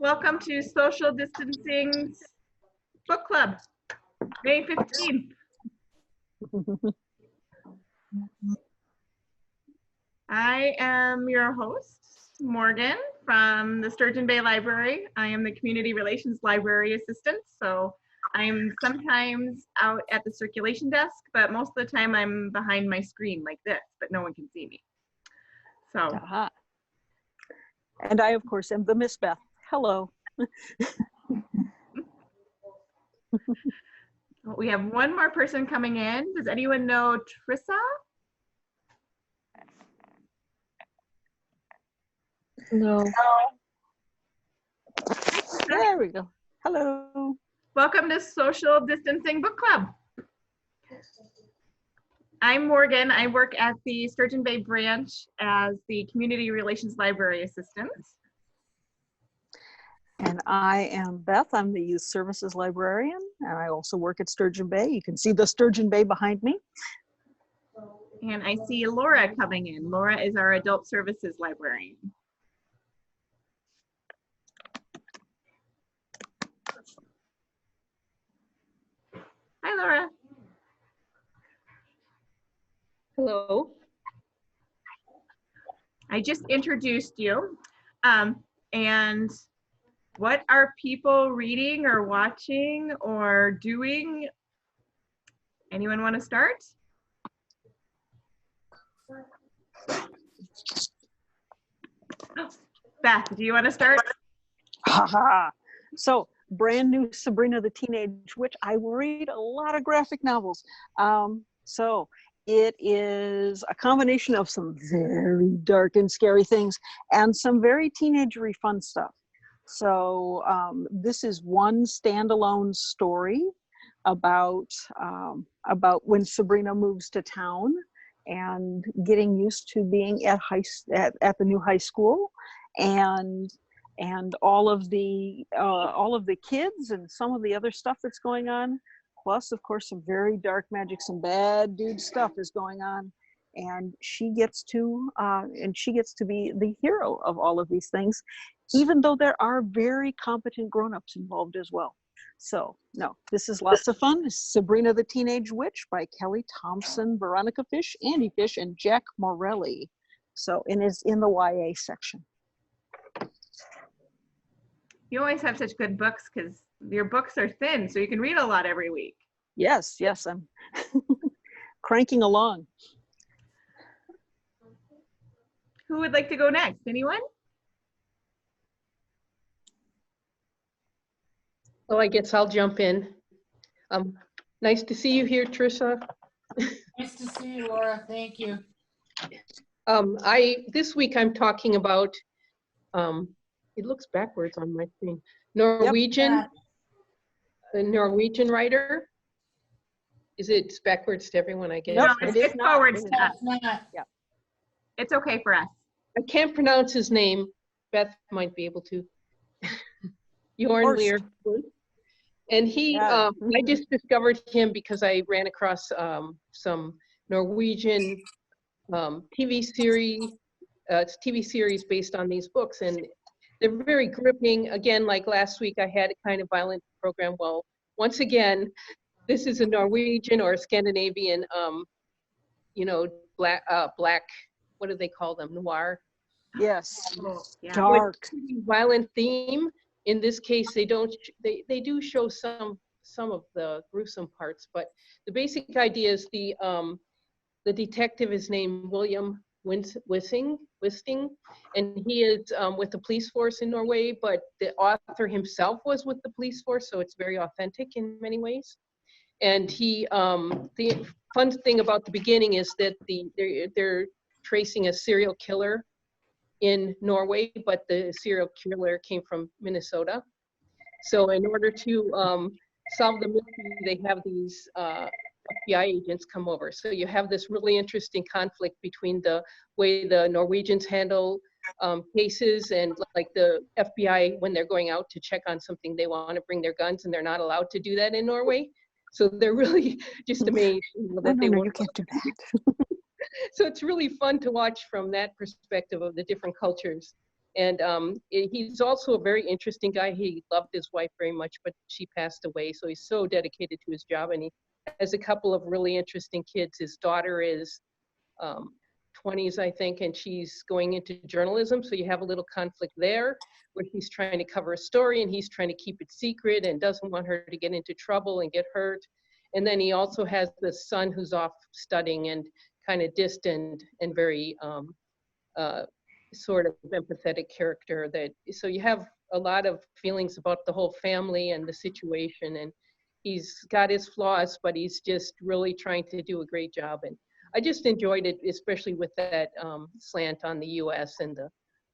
Welcome to Social Distancing's Book Club, May 15th. I am your host, Morgan, from the Sturgeon Bay Library. I am the Community Relations Library Assistant, so I'm sometimes out at the circulation desk, but most of the time I'm behind my screen like this, but no one can see me. So. And I, of course, am the Miss Beth. Hello. We have one more person coming in. Does anyone know Trissa? No. There we go. Hello. Welcome to Social Distancing Book Club. I'm Morgan. I work at the Sturgeon Bay branch as the Community Relations Library Assistant. And I am Beth. I'm the Youth Services Librarian, and I also work at Sturgeon Bay. You can see the Sturgeon Bay behind me. And I see Laura coming in. Laura is our Adult Services Librarian. Hi, Laura. Hello. I just introduced you. And what are people reading or watching or doing? Anyone want to start? Beth, do you want to start? Haha. So, brand new Sabrina the Teenage Witch. I read a lot of graphic novels. So it is a combination of some very dark and scary things and some very teenagery fun stuff. So this is one standalone story about when Sabrina moves to town and getting used to being at the new high school, and all of the kids and some of the other stuff that's going on. Plus, of course, some very dark magic, some bad dude stuff is going on, and she gets to be the hero of all of these things, even though there are very competent grown-ups involved as well. So, no, this is lots of fun. This is Sabrina the Teenage Witch by Kelly Thompson, Veronica Fish, Andy Fish, and Jack Morelli. So, and it's in the YA section. You always have such good books because your books are thin, so you can read a lot every week. Yes, I'm cranking along. Who would like to go next? Anyone? Well, I guess I'll jump in. Nice to see you here, Tricia. Nice to see you, Laura. Thank you. This week I'm talking about, it looks backwards on my screen, Norwegian, Yep. a Norwegian writer. Is it backwards to everyone, I guess? No, Nope, it's, it is it's not. forward It is to us. That's not. It's okay for us. I can't pronounce his name. Beth might be able to. Jorn Lear. And he, Yeah. I just discovered him because I ran across some Norwegian TV series based on these books, and they're very gripping. Again, like last week, I had a kind of violent program. Well, once again, this is a Norwegian or a Scandinavian, black, what do they call them? Noir. Yes, Oh, yeah. dark. Violent theme. In this case, they don't. They do show some of the gruesome parts, but the basic idea is the detective is named William Wisting, and he is with the police force in Norway, but the author himself was with the police force, so it's very authentic in many ways. And he, the fun thing about the beginning is that they're tracing a serial killer in Norway, but the serial killer came from Minnesota. So in order to solve the mystery, they have these FBI agents come over. So you have this really interesting conflict between the way the Norwegians handle cases and like the FBI when they're going out to check on something, they want to bring their guns and they're not allowed to do that in Norway. So they're really just amazed that they you can't do that. So it's really fun to watch from that perspective of the different cultures. And he's also a very interesting guy. He loved his wife very much, but she passed away. So he's so dedicated to his job, and he has a couple of really interesting kids. His daughter is 20s, I think, and she's going into journalism. So you have a little conflict there where he's trying to cover a story and he's trying to keep it secret and doesn't want her to get into trouble and get hurt. And then he also has this son who's off studying and kind of distant and very sort of empathetic character. So you have a lot of feelings about the whole family and the situation, and he's got his flaws, but he's just really trying to do a great job. And I just enjoyed it, especially with that slant on the US and the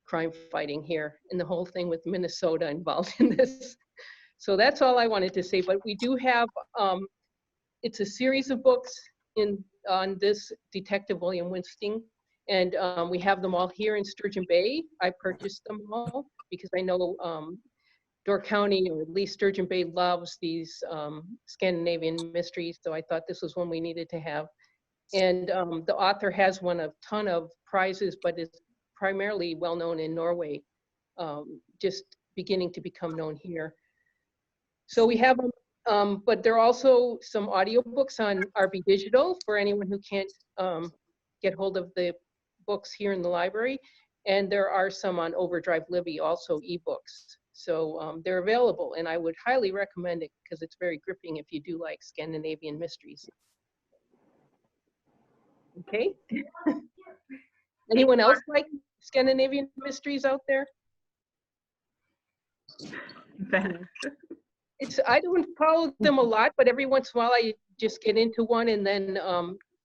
crime fighting here and the whole thing with Minnesota involved in this. So that's all I wanted to say, but we do have, it's a series of books on this Detective William Winsting. And we have them all here in Sturgeon Bay. I purchased them all because I know Door County, or at least Sturgeon Bay, loves these Scandinavian mysteries. So I thought this was one we needed to have. And the author has won a ton of prizes, but is primarily well known in Norway, just beginning to become known here. So we have them, but there are also some audiobooks on RB Digital for anyone who can't get hold of the books here in the library, and there are some on Overdrive Libby, also ebooks. So they're available, and I would highly recommend it because it's very gripping if you do like Scandinavian mysteries. Okay. Anyone else like Scandinavian mysteries out there? I don't follow them a lot, but every once in a while I just get into one, and then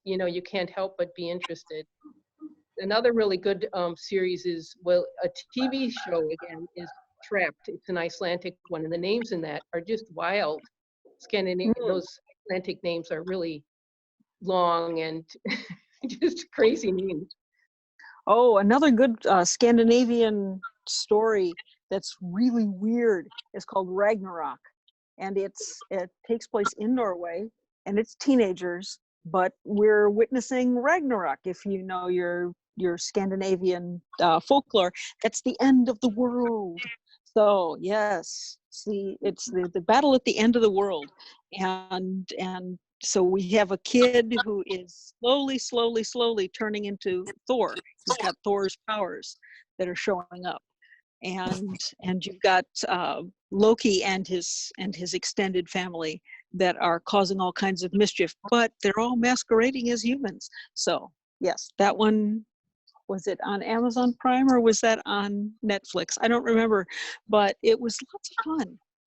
you know, you can't help but be interested. Another really good series is, well, a TV show again, is Trapped. It's an Icelandic one, and the names in that are just wild. Scandinavian, those Icelandic names are really long and just crazy names. Oh, another good Scandinavian story that's really weird is called Ragnarok, and it takes place in Norway, and it's teenagers, but we're witnessing Ragnarok. If you know your Scandinavian folklore, that's the end of the world. So yes, see, it's the battle at the end of the world, and so we have a kid who is slowly turning into Thor. He's got Thor's powers that are showing up, and you've got Loki and his extended family that are causing all kinds of mischief, but they're all masquerading as humans. So yes, that one, was it on Amazon Prime or was that on Netflix? I don't remember, but it was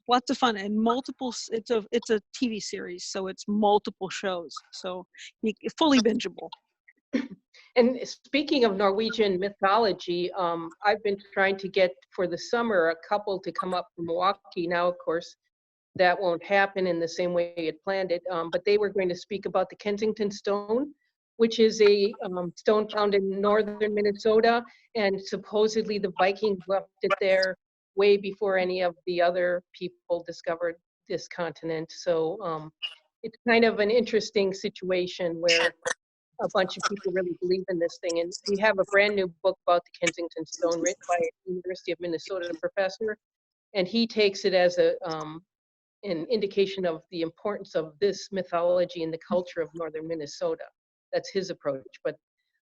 lots of fun, and multiple. It's a TV series, so it's multiple shows, so fully bingeable. And speaking of Norwegian mythology, I've been trying to get for the summer a couple to come up from Milwaukee. Now, of course, that won't happen in the same way it planned it, but they were going to speak about the Kensington Stone, which is a stone found in northern Minnesota, and supposedly the Vikings left it there way before any of the other people discovered this continent. So it's kind of an interesting situation where a bunch of people really believe in this thing. And we have a brand new book about the Kensington Stone written by a University of Minnesota professor, and he takes it as an indication of the importance of this mythology in the culture of northern Minnesota. That's his approach. But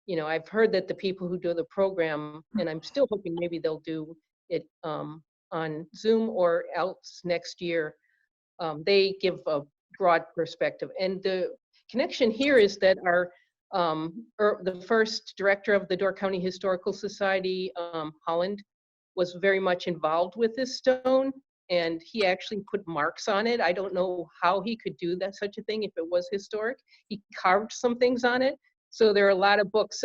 you know, I've heard that the people who do the program, and I'm still hoping maybe they'll do it on Zoom or else next year, they give a broad perspective. And the connection here is that our the first director of the Door County Historical Society, Holland, was very much involved with this stone, and he actually put marks on it. I don't know how he could do that, such a thing, if it was historic. He carved some things on it. So there are a lot of books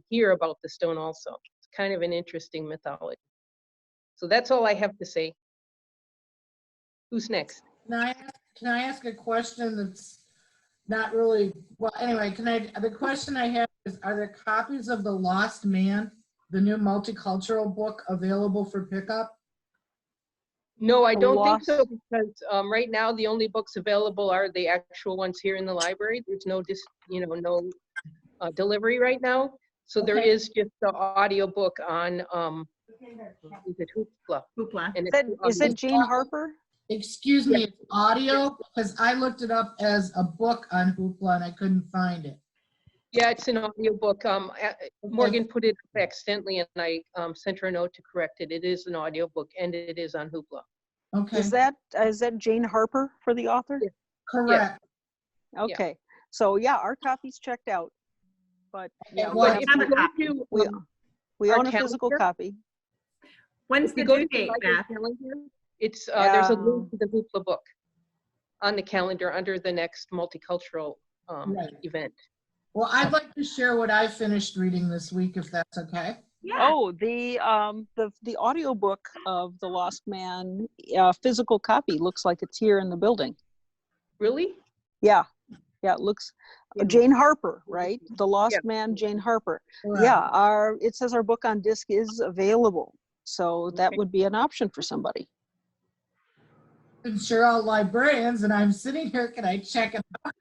here about the stone also. It's kind of an interesting mythology. So that's all I have to say. Who's next? Can I ask a question that's not really, well, anyway, the question I have is, are there copies of The Lost Man, the new multicultural book, available for pickup? No, I don't think so, because right now the only books available are the actual ones here in the library. There's no delivery right now. So there is just the audio book on Is it Hoopla? Hoopla. And Is that Jane Harper? Excuse me, it's audio, because I looked it up as a book on Hoopla and I couldn't find it. Yeah, it's an audiobook. Morgan put it up accidentally, and I sent her a note to correct it. It is an audiobook, and it is on Hoopla. Okay, Is that Jane Harper for the author? Yeah. correct. Okay. So yeah, our copy's checked out, but yeah, well, we, you have a copy. we our own a physical calendar? copy. When's If the you go due to the date, library Beth? calendar, it's there's a link to the Hoopla book on the calendar under the next multicultural Right. event. Well, I'd like to share what I finished reading this week, if that's okay. Yeah. Oh, the audiobook of The Lost Man, physical copy looks like it's here in the building. Really? Yeah, it looks. Jane Harper, right? The Lost Man, Jane Harper. Correct. Yeah, it says our book on disc is available, so that Okay. would be an option for somebody. And sure, all librarians, and I'm sitting here, can I check it out?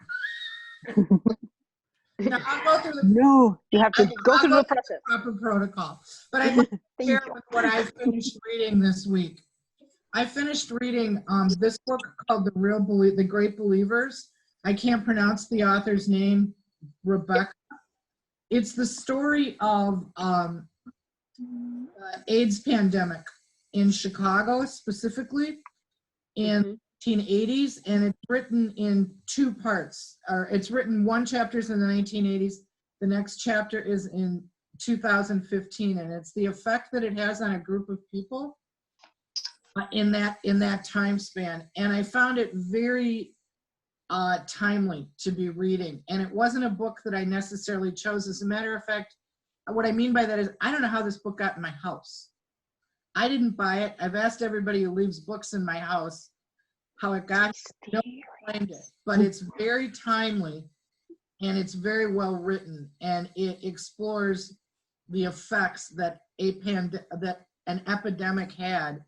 No, I'll go through the No, you have to go through the process. proper protocol. But I'd like to Thank share you. with what I finished reading this week. I finished reading this book called The Great Believers. I can't pronounce the author's name, Rebecca. It's the story of AIDS pandemic in Chicago specifically in 1980s, and it's written in two parts. It's written one chapter's in the 1980s, the next chapter is in 2015, and it's the effect that it has on a group of people in that time span. And I found it very timely to be reading, and it wasn't a book that I necessarily chose. As a matter of fact, what I mean by that is I don't know how this book got in my house. I didn't buy it. I've asked everybody who leaves books in my house how it got here. No one find it, but it's very timely and it's very well written, and it explores the effects that an epidemic had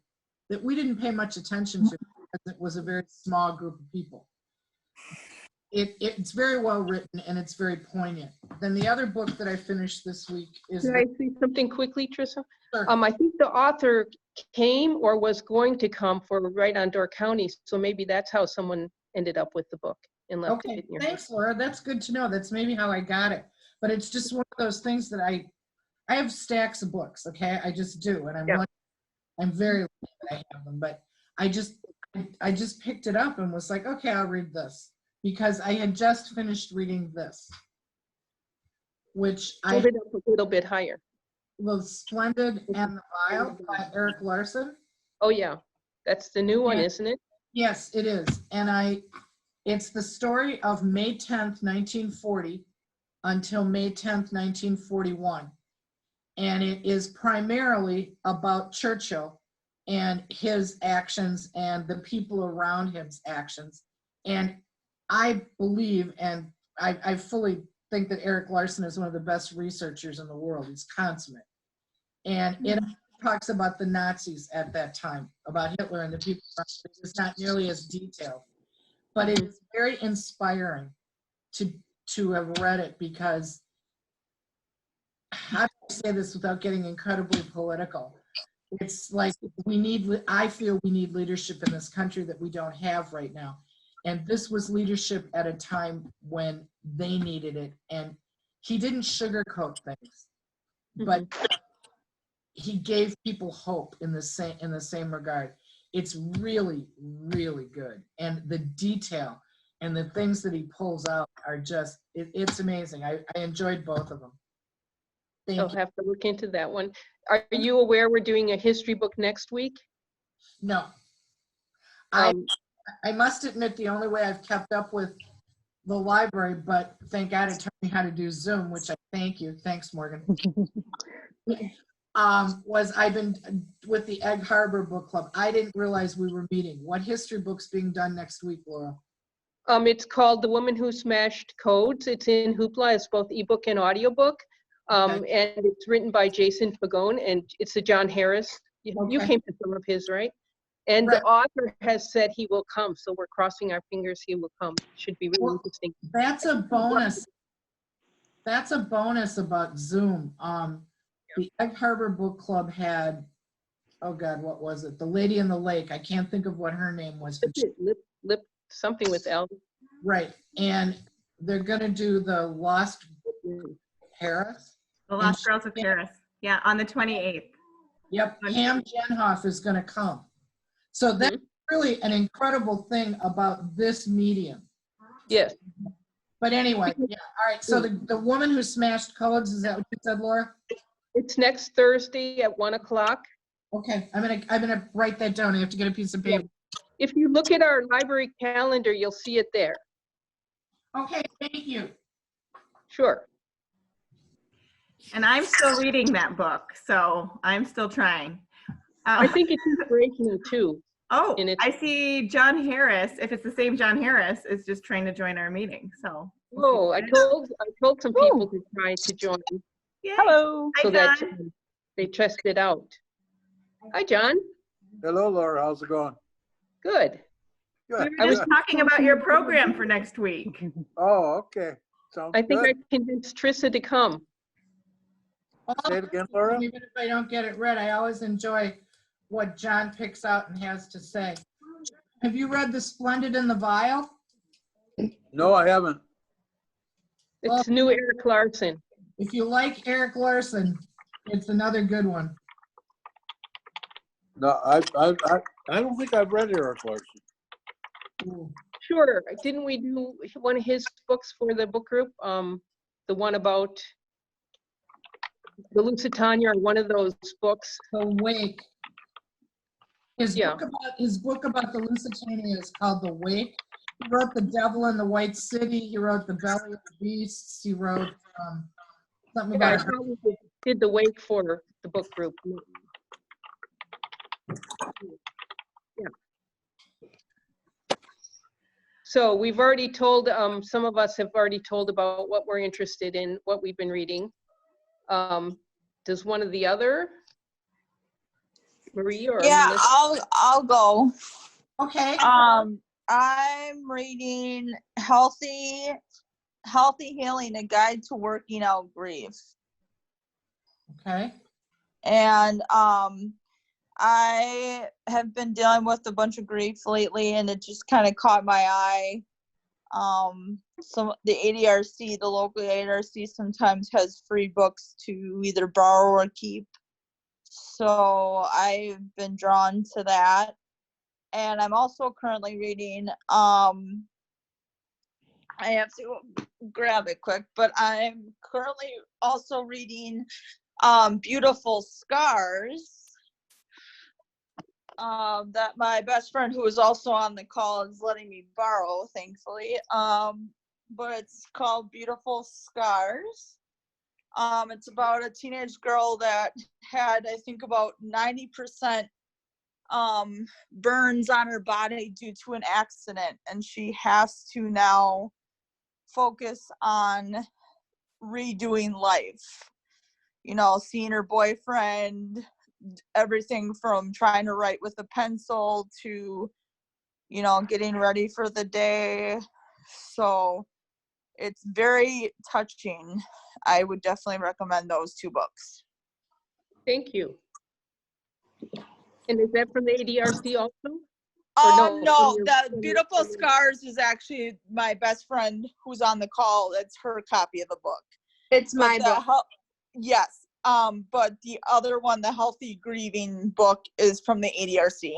that we didn't pay much attention to because it was a very small group of people. It's very well written and it's very poignant. Then the other book that I finished this week is. Can I say something quickly, Trissa? Sure. I think the author came or was going to come for Right on Door County, so maybe that's how someone ended up with the book and left it Okay, in your thanks, Laura. That's good to know. That's maybe how I got it. But it's just one of those things that I have stacks of books. Okay, I just do, and I'm very lucky that I have them. But I just picked it up and was like, okay, I'll read this because I had just finished reading this, which Hold it up a little bit higher. was Splendid and the Vile by Eric Larson. Oh yeah, that's the new one, Yeah. isn't it? Yes, it is. And it's the story of May 10th, 1940 until May 10th, 1941. And it is primarily about Churchill and his actions and the people around his actions. And I believe, and I fully think that Eric Larson is one of the best researchers in the world. He's consummate. And it talks about the Nazis at that time, about Hitler and the people around him. It's not nearly as detailed, but it is very inspiring to have read it because, how do I say this without getting incredibly political? It's like I feel we need leadership in this country that we don't have right now. And this was leadership at a time when they needed it. And he didn't sugarcoat things, but he gave people hope in the same regard. It's really, really good. And the detail and the things that he pulls out are just, it's amazing. I enjoyed both of them. I'll have to look into that one. Are you aware we're doing a history book next week? No. I must admit the only way I've kept up with the library, but thank God it taught me how to do Zoom, which I thank you. Thanks, Morgan. Was I've been with the Egg Harbor Book Club. I didn't realize we were meeting. What history book's being done next week, Laura? It's called The Woman Who Smashed Codes. It's in Hoopla. It's both ebook and audiobook. And it's written by Jason Pagone, and it's a John Harris. You came to some of his, right? And the author has said he will come, so we're crossing our fingers he will come. Should be really interesting. That's a bonus. That's a bonus about Zoom. The Egg Harbor Book Club had oh God, what was it? The Lady in the Lake. I can't think of what her name was. Lip, something with L. Right. And they're going to do the Lost Paris. The Lost Girls of Paris. Yeah, on the 28th. Yep. Pam Jenhoff is going to come. So that's really an incredible thing about this medium. Yes. But anyway, yeah. All right. So the woman who smashed codes, is that what you said, Laura? It's next Thursday at 1 o'clock. Okay. I'm gonna write that down. I have to get a piece of paper. If you look at our library calendar, you'll see it there. Okay. Thank you. Sure. And I'm still reading that book, so I'm still trying. I think it's inspirational too. Oh, and it's, I see John Harris. If it's the same John Harris, is just trying to join our meeting. So. oh, I told some people to try to join. Yay. Hello. So Hi, that John. they test it out. Hi, John. Hello, Laura. How's it going? Good. Good. We were just talking about your program for next week. Oh, okay. Sounds I think good. I convinced Trissa to come. Say it again, Laura. Even if I don't get it read, I always enjoy what John picks out and has to say. Have you read The Splendid and the Vile? No, I haven't. It's new Eric Larson. If you like Eric Larson, it's another good one. No, I don't think I've read Eric Larson. Ooh. Sure. Didn't we do one of his books for the book group? The one about the Lusitania, or one of those books. The Wake. His Yeah. book about the Lusitania is called The Wake. He wrote The Devil in the White City. He wrote The Belly of the Beasts. He wrote something Yeah, I about. thought we did the Wake for the book group. Yeah. So we've already told, some of us have already told about what we're interested in, what we've been reading. Does one of the other, Marie or Yeah, Melissa? I'll go. Okay. I'm reading Healthy Healing: A Guide to Working Out Grief. Okay. And I have been dealing with a bunch of grief lately, and it just kind of caught my eye. So the ADRC, the local ADRC, sometimes has free books to either borrow or keep. So I've been drawn to that. And I'm also currently reading, I have to grab it quick, but I'm currently also reading Beautiful Scars. That my best friend, who is also on the call, is letting me borrow, thankfully. But it's called Beautiful Scars. It's about a teenage girl that had, I think, about 90% burns on her body due to an accident, and she has to now focus on redoing life. You know, seeing her boyfriend, everything from trying to write with a pencil to, you know, getting ready for the day. So it's very touching. I would definitely recommend those two books. Thank you. And is that from the ADRC also? Or No, the Beautiful Scars is actually my best friend who's on the call. It's her copy of the book. It's my book. Yes. But the other one, the Healthy Grieving book, is from the ADRC.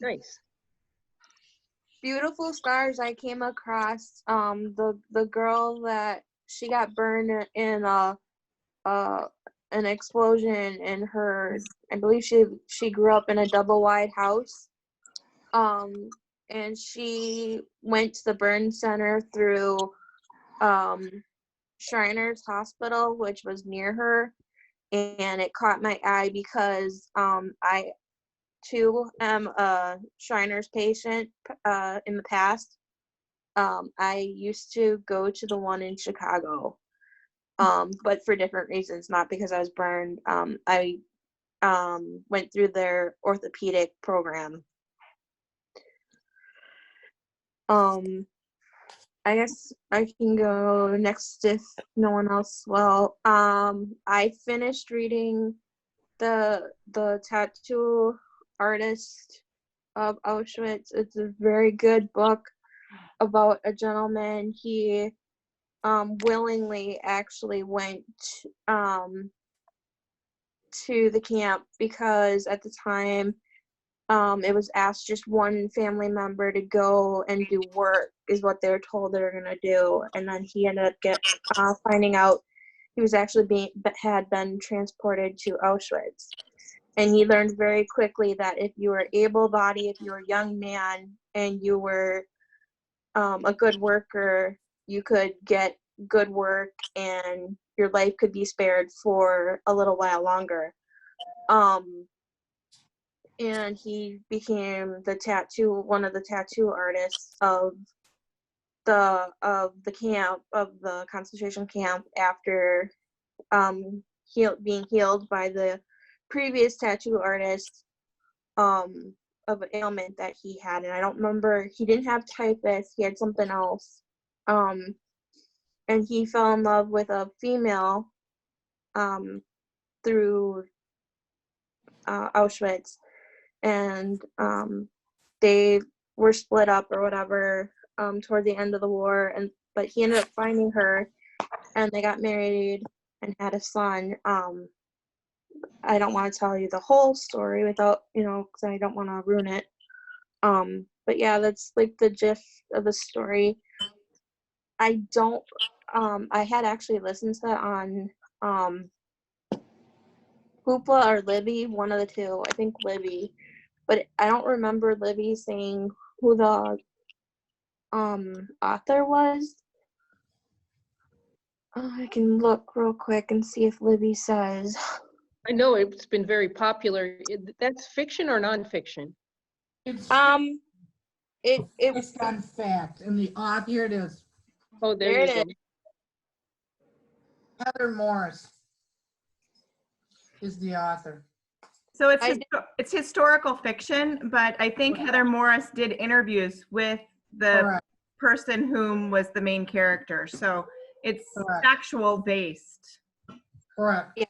Nice. Beautiful Scars, I came across the girl that she got burned in an explosion in her, I believe she grew up in a double wide house. And she went to the burn center through Shriners Hospital, which was near her, and it caught my eye because I too am a Shriners patient in the past. I used to go to the one in Chicago, but for different reasons, not because I was burned. I went through their orthopedic program. I guess I can go next if no one else will. I finished reading the tattoo artist of Auschwitz. It's a very good book about a gentleman. He willingly actually went to the camp because at the time it was asked just one family member to go and do work is what they were told they were going to do, and then he ended up finding out he was actually had been transported to Auschwitz. And he learned very quickly that if you were able-bodied, if you were a young man, and you were a good worker, you could get good work and your life could be spared for a little while longer. And he became one of the tattoo artists of the camp, of the concentration camp, after being healed by the previous tattoo artist of an ailment that he had. And I don't remember, he didn't have typhus, he had something else. And he fell in love with a female through Auschwitz, and they were split up or whatever toward the end of the war, but he ended up finding her, and they got married and had a son. I don't want to tell you the whole story without, because I don't want to ruin it. But yeah, that's like the gist of the story. I had actually listened to that on Hoopla or Libby, one of the two. I think Libby, but I don't remember Libby saying who the author was. I can look real quick and see if Libby says. I know it's been very popular. That's fiction or nonfiction? It's It based on fact, and the author, here it is, Oh, there There you it go. is. Heather Morris is the author. So it's historical fiction, but I think Heather Morris did interviews with the Correct. person whom was the main character. So it's Correct. factual based. Correct.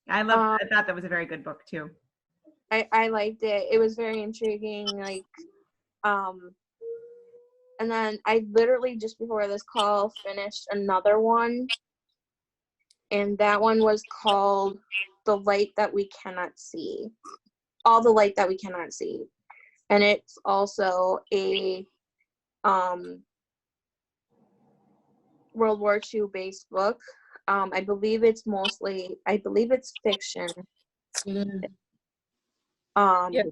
I thought that was a very good book too. I liked it. It was very intriguing. And then I literally just before this call finished another one, and that one was called "The Light That We Cannot See." All the light that we cannot see, and it's also a World War II based book. I believe it's fiction. It is. Yeah.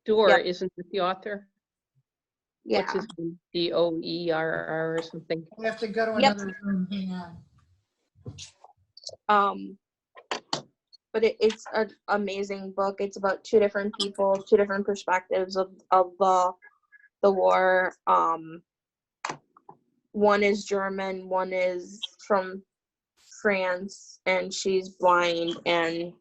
Doerr, yeah. isn't it the author? Yeah. What's his name? Doerr or something? We have to go to Yep. another room. Hang on. But it's an amazing book. It's about two different people, two different perspectives of the war. One is German, one is from France, and she's blind, and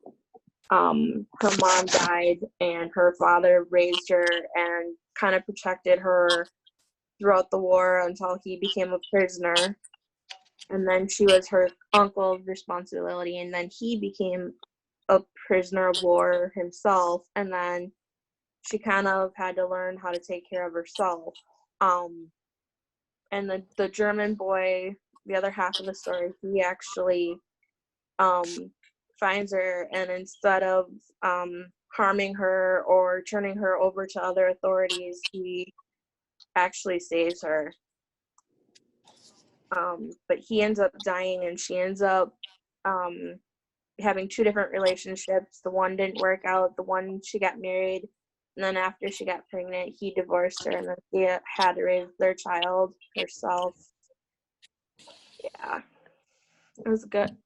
her mom died, and her father raised her and kind of protected her throughout the war until he became a prisoner. And then she was her uncle's responsibility, and then he became a prisoner of war himself, and then she kind of had to learn how to take care of herself. And the German boy, the other half of the story, he actually finds her, and instead of harming her or turning her over to other authorities, he actually saves her. But he ends up dying, and she ends up having two different relationships. The one didn't work out. The one, she got married, and then after she got pregnant, he divorced her, and then she had to raise their child herself. Yeah, it was a good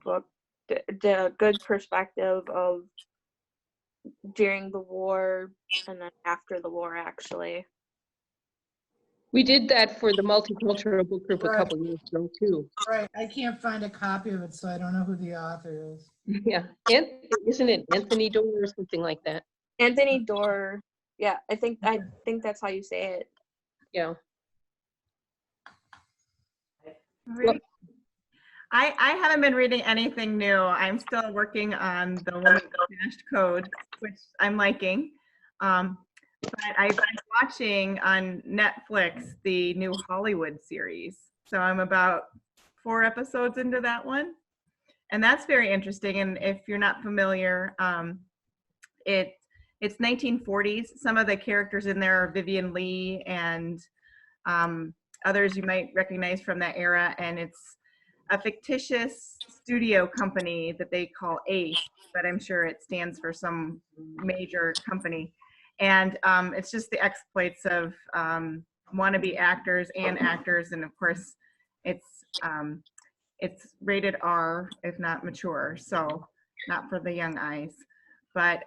book. The good perspective of during the war and then after the war, actually. We did that for the multicultural book group a Right. couple years ago too. Right. I can't find a copy of it, so I don't know who the author is. Yeah, and isn't it Anthony Doerr or something like that? Anthony Doerr. Yeah, I think that's how you say it. Yeah. Right. I haven't been reading anything new. I'm still working on the Woman Who Smashed Code, which I'm liking. But I've been watching on Netflix the new Hollywood series. So I'm about 4 episodes into that one. And that's very interesting. And if you're not familiar, it's 1940s. Some of the characters in there are Vivian Leigh and others you might recognize from that era. And it's a fictitious studio company that they call ACE, but I'm sure it stands for some major company. And it's just the exploits of wannabe actors and actors. And of course, it's rated R, if not mature, so not for the young eyes. But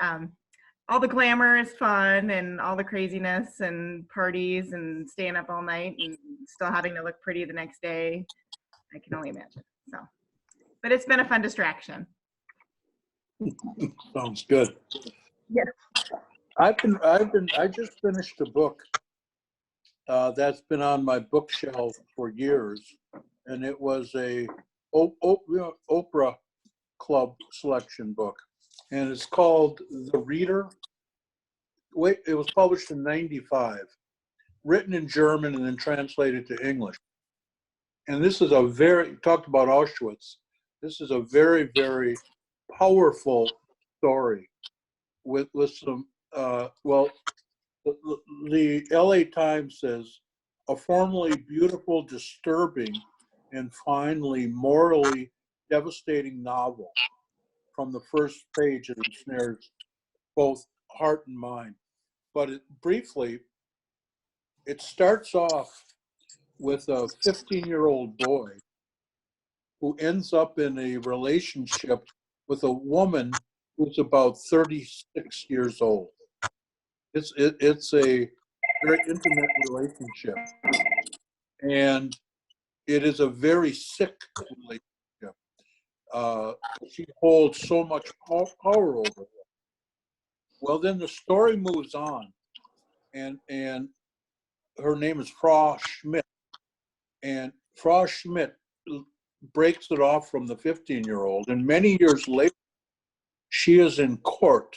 all the glamour is fun and all the craziness and parties and staying up all night and still having to look pretty the next day. I can only imagine. So, but it's been a fun distraction. Sounds good. Yeah. I just finished a book that's been on my bookshelf for years, and it was a Oprah Club selection book, and it's called The Reader. Wait, it was published in '95, written in German and then translated to English. And this is talked about Auschwitz. This is a very, very powerful story with some, the LA Times says, a formerly beautiful, disturbing, and finally morally devastating novel. From the first page, it ensnares both heart and mind. But briefly, it starts off with a 15-year-old boy who ends up in a relationship with a woman who's about 36 years old. It's a very intimate relationship, and it is a very sick relationship. She holds so much power over him. Well, then the story moves on, and her name is Frau Schmidt, and Frau Schmidt breaks it off from the 15-year-old, and many years later, she is in court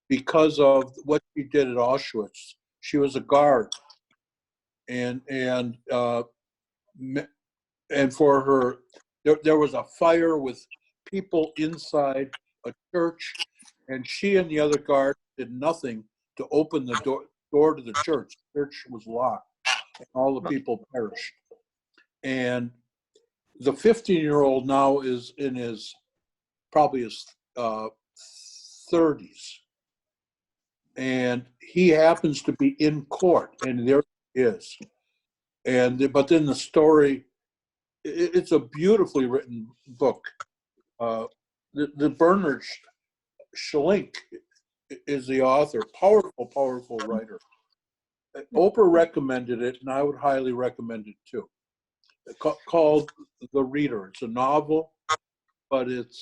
because of what she did at Auschwitz. She was a guard, and for her, there was a fire with people inside a church, and she and the other guard did nothing to open the door to the church. The church was locked, and all the people perished. And the 15-year-old now is in probably his 30s. And he happens to be in court, and there he is. But then the story, it's a beautifully written book. The Bernard Schlink is the author, powerful writer. Oprah recommended it, and I would highly recommend it too. Called The Reader. It's a novel, but it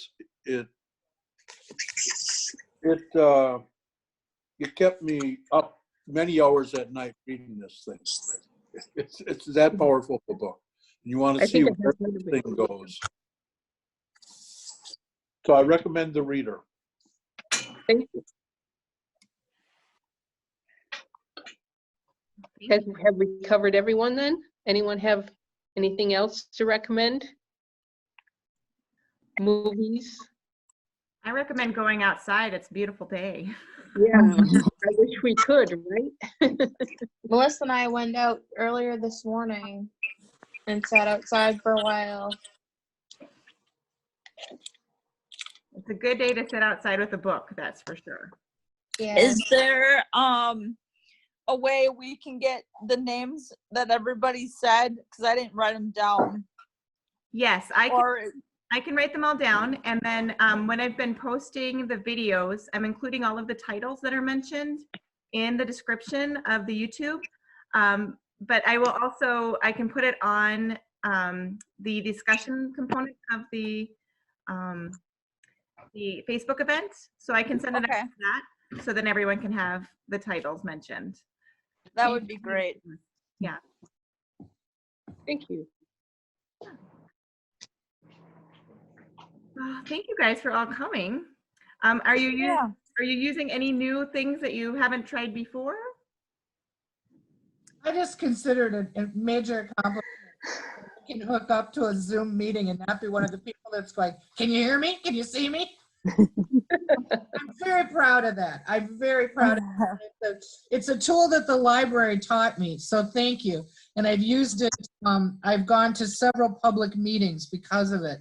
kept me up many hours at night reading this thing. It's that powerful a book. You want to see where everything goes. So I recommend The Reader. Thank you. Have we covered everyone then? Anyone have anything else to recommend? Movies? I recommend going outside. It's a beautiful day. Yeah, I wish we could, right? Melissa and I went out earlier this morning and sat outside for a while. It's a good day to sit outside with a book, that's for sure. Yeah. Is there a way we can get the names that everybody said? Because I didn't write them down. Yes, I can write them all down, and then when I've been posting the videos, I'm including all of the titles that are mentioned in the description of the YouTube. But I can put it on the discussion component of the Facebook event, so I can send it out to that, so then everyone can have the titles mentioned. That would be great. Yeah. Thank you. Oh, thank you guys for all coming. Are you using any new things that you haven't tried before? I just considered it a major accomplishment. I can hook up to a Zoom meeting and not be one of the people that's like, can you hear me? Can you see me? I'm very proud of that. I'm very proud of it. It's a tool that the library taught me, so thank you. And I've used it, I've gone to several public meetings because of it.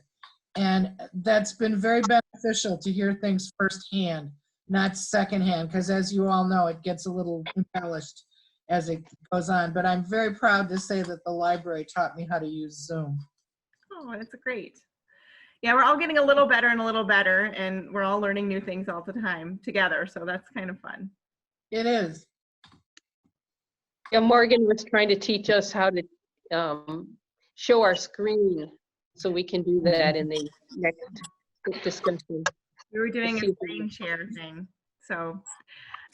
And that's been very beneficial to hear things firsthand, not secondhand, because as you all know, it gets a little embellished as it goes on. But I'm very proud to say that the library taught me how to use Zoom. Oh, that's great. Yeah, we're all getting a little better and a little better, and we're all learning new things all the time together. So that's kind of fun. It is. Yeah, Morgan was trying to teach us how to show our screen, so we can do that in the next discussion. We were doing a screen share thing. So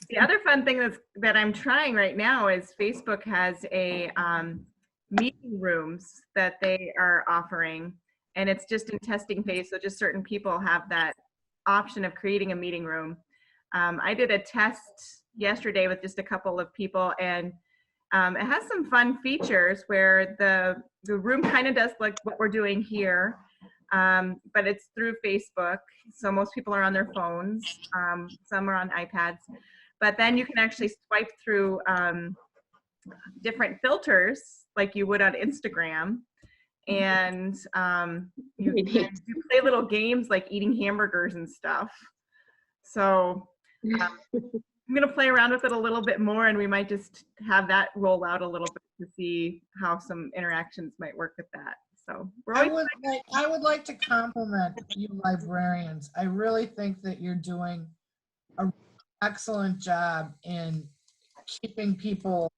the other fun thing that I'm trying right now is Facebook has a meeting rooms that they are offering, and it's just in testing phase. So just certain people have that option of creating a meeting room. I did a test yesterday with just a couple of people, and it has some fun features where the room kind of does like what we're doing here, but it's through Facebook. So most people are on their phones, some are on iPads, but then you can actually swipe through different filters like you would on Instagram. And you play little games like eating hamburgers and stuff. So I'm going to play around with it a little bit more, and we might just have that roll out a little bit to see how some interactions might work with that. So I would like to compliment you librarians. I really think that you're doing an excellent job in keeping people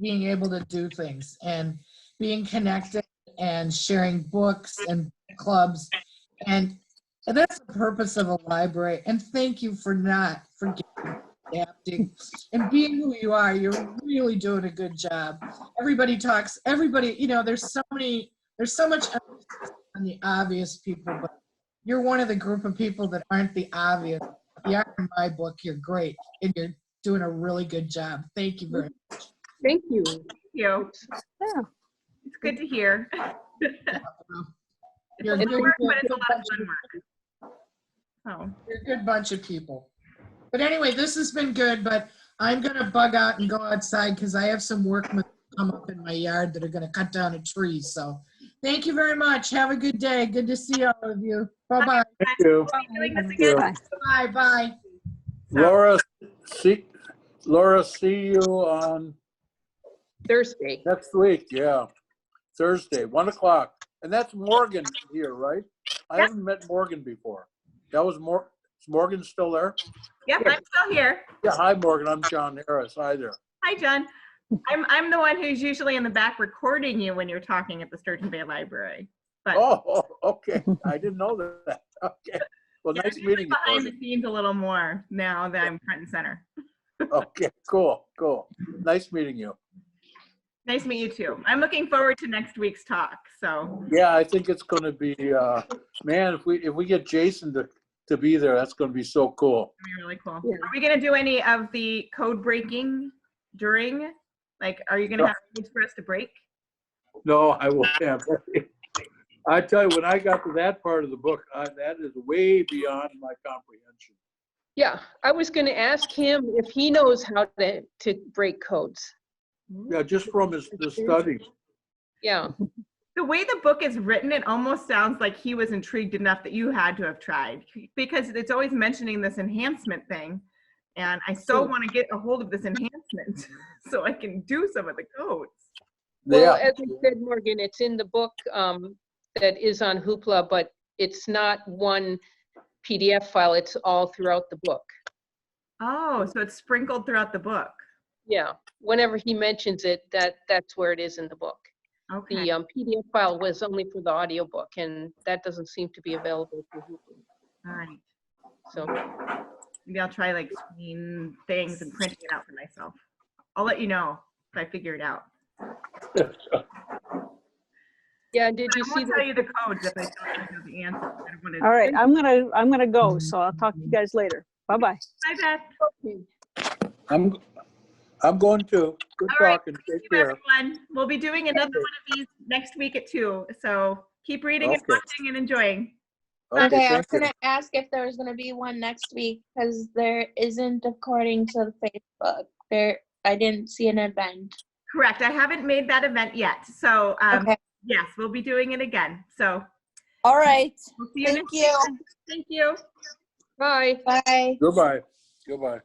being able to do things and being connected and sharing books and clubs. And that's the purpose of a library. And thank you for not forgetting, adapting, and being who you are. You're really doing a good job. Everybody, you know, there's so much emphasis on the obvious people, but you're one of the group of people that aren't the obvious. If you are in my book, you're great, and you're doing a really good job. Thank you very much. Thank you. Thank you. Yeah. It's good to hear. You're It's a good, work, you're but a it's a good lot of bunch fun of- work. Oh. You're a good bunch of people. But anyway, this has been good, but I'm gonna bug out and go outside because I have some workmen come up in my yard that are gonna cut down a tree. So thank you very much. Have a good day. Good to see all of you. Bye-bye. Thank you. We'll be doing this Thank again. you. Bye. Bye-bye. Laura, see you on Thursday. next week. Yeah, Thursday, 1 o'clock. And that's Morgan here, right? I haven't met Morgan before. That was is Morgan still there? Yep, I'm still here. Yeah, hi, Morgan. I'm John Harris. Hi there. Hi, John. I'm the one who's usually in the back recording you when you're talking at the Sturgeon Bay Library. But Oh, okay. I didn't know that. Okay. Well, yeah, nice I'm usually meeting you, behind Morgan. the scenes a little more now that I'm front and center. Okay, cool. Nice meeting you. Nice to meet you too. I'm looking forward to next week's talk. So Yeah, I think it's going to be, man, if we get Jason to be there, that's going to be so cool. it'll be really cool. Yeah. Are we going to do any of the code breaking during? Like, are you going to have codes for us to break? No, I will have. I tell you, when I got to that part of the book, that is way beyond my comprehension. Yeah, I was going to ask him if he knows how to break codes. Yeah, just from the study. Yeah. The way the book is written, it almost sounds like he was intrigued enough that you had to have tried, because it's always mentioning this enhancement thing. And I so want to get a hold of this enhancement so I can do some of the codes. Well, Yeah. as I said, Morgan, it's in the book that is on Hoopla, but it's not one PDF file. It's all throughout the book. Oh, so it's sprinkled throughout the book. Yeah. Whenever he mentions it, that's where it is in the book. Okay. The PDF file was only for the audiobook, and that doesn't seem to be available for Hoopla. All right. So, Maybe I'll try like screen things and printing it out for myself. I'll let you know if I figure it out. Yeah, did I you see won't tell the, you the codes if I don't know the answer. I don't want to. All right, I'm gonna go, so I'll talk to you guys later. Bye-bye. Bye, Beth. I'm going to. Good All right. talking. Thank Take you, care. everyone. We'll be doing another one of these next week at 2. So keep reading and Okay. watching and enjoying. Okay, I was Thank you. gonna ask if there was gonna be one next week because there isn't according to Facebook. I didn't see an event. Correct. I haven't made that event yet. So Okay. yes, we'll be doing it again. So All right. we'll see you Thank next you. week. Thank you. bye. Bye. Goodbye. Goodbye.